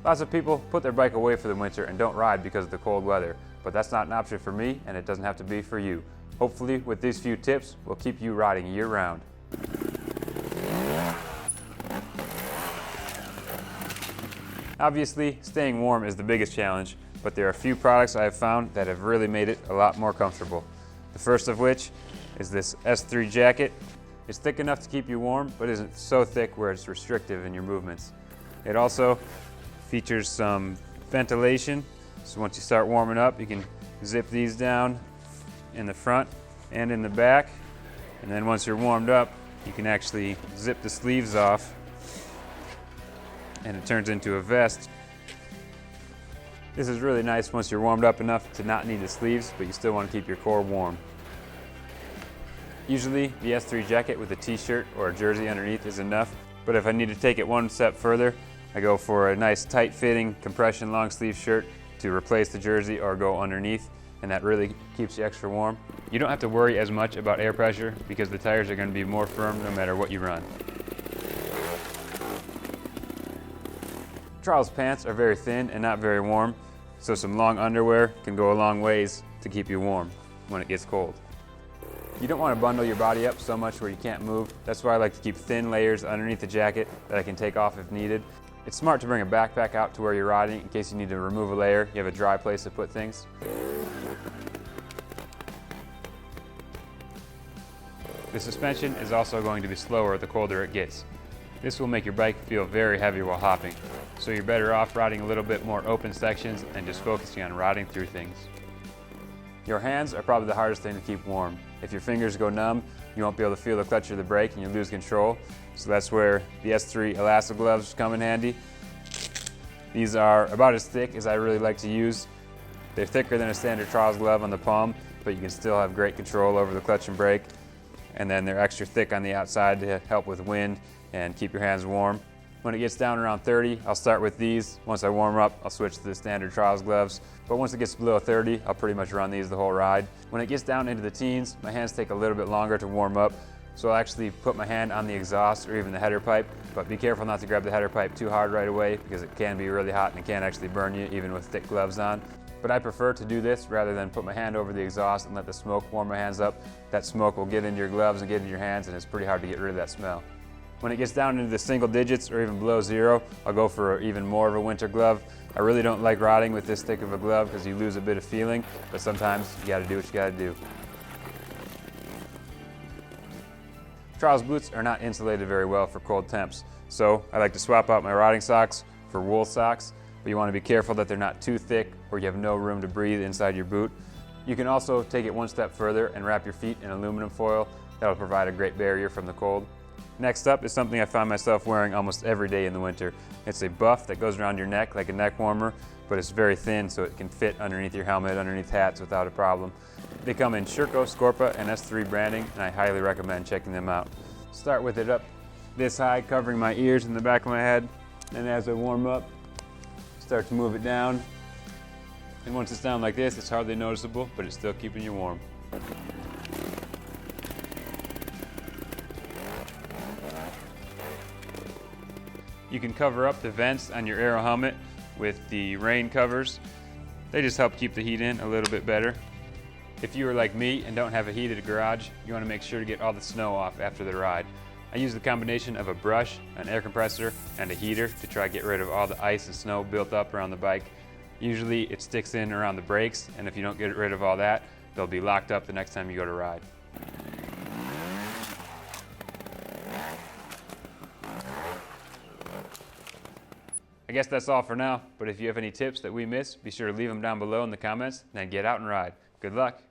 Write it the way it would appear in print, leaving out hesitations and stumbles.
Lots of people put their bike away for the winter and don't ride because of the cold weather, but that's not an option for me, and it doesn't have to be for you. Hopefully, with these few tips, we'll keep you riding year-round. Obviously, staying warm is the biggest challenge, but there are a few products I have found that have really made it a lot more comfortable. The first of which is this S3 jacket. It's thick enough to keep you warm, but isn't so thick where it's restrictive in your movements. It also features some ventilation, so once you start warming up, you can zip these down in the front and in the back, and then once you're warmed up, you can actually zip the sleeves off and it turns into a vest. This is really nice once you're warmed up enough to not need the sleeves, but you still want to keep your core warm. Usually the S3 jacket with a t-shirt or a jersey underneath is enough, but if I need to take it one step further, I go for a nice tight-fitting compression long sleeve shirt to replace the jersey or go underneath, and that really keeps you extra warm. You don't have to worry as much about air pressure because the tires are going to be more firm no matter what you run. Trials pants are very thin and not very warm, so some long underwear can go a long ways to keep you warm when it gets cold. You don't want to bundle your body up so much where you can't move. That's why I like to keep thin layers underneath the jacket that I can take off if needed. It's smart to bring a backpack out to where you're riding in case you need to remove a layer, you have a dry place to put things. The suspension is also going to be slower the colder it gets. This will make your bike feel very heavy while hopping, so you're better off riding a little bit more open sections and just focusing on riding through things. Your hands are probably the hardest thing to keep warm. If your fingers go numb, you won't be able to feel the clutch or the brake and you lose control. So that's where the S3 elastic gloves come in handy. These are about as thick as I really like to use. They're thicker than a standard trials glove on the palm, but you can still have great control over the clutch and brake. And then they're extra thick on the outside to help with wind and keep your hands warm. When it gets down around 30, I'll start with these. Once I warm up, I'll switch to the standard trials gloves. But once it gets below 30, I'll pretty much run these the whole ride. When it gets down into the teens, my hands take a little bit longer to warm up. So I'll actually put my hand on the exhaust or even the header pipe, but be careful not to grab the header pipe too hard right away because it can be really hot and it can actually burn you even with thick gloves on. But I prefer to do this rather than put my hand over the exhaust and let the smoke warm my hands up. That smoke will get into your gloves and get into your hands, and it's pretty hard to get rid of that smell. When it gets down into the single digits or even below 0, I'll go for even more of a winter glove. I really don't like riding with this thick of a glove because you lose a bit of feeling, but sometimes you gotta do what you gotta do. Trials boots are not insulated very well for cold temps, so I like to swap out my riding socks for wool socks, but you want to be careful that they're not too thick or you have no room to breathe inside your boot. You can also take it one step further and wrap your feet in aluminum foil. That'll provide a great barrier from the cold. Next up is something I find myself wearing almost every day in the winter. It's a buff that goes around your neck like a neck warmer, but it's very thin so it can fit underneath your helmet, underneath hats without a problem. They come in Sherco, Scorpa, and S3 branding, and I highly recommend checking them out. Start with it up this high, covering my ears and the back of my head, and as I warm up, start to move it down. And once it's down like this, it's hardly noticeable, but it's still keeping you warm. You can cover up the vents on your Airoh helmet with the rain covers. They just help keep the heat in a little bit better. If you are like me and don't have a heated garage, you want to make sure to get all the snow off after the ride. I use the combination of a brush, an air compressor, and a heater to try to get rid of all the ice and snow built up around the bike. Usually it sticks in around the brakes, and if you don't get rid of all that, they'll be locked up the next time you go to ride. I guess that's all for now, but if you have any tips that we missed, be sure to leave them down below in the comments, and then get out and ride. Good luck!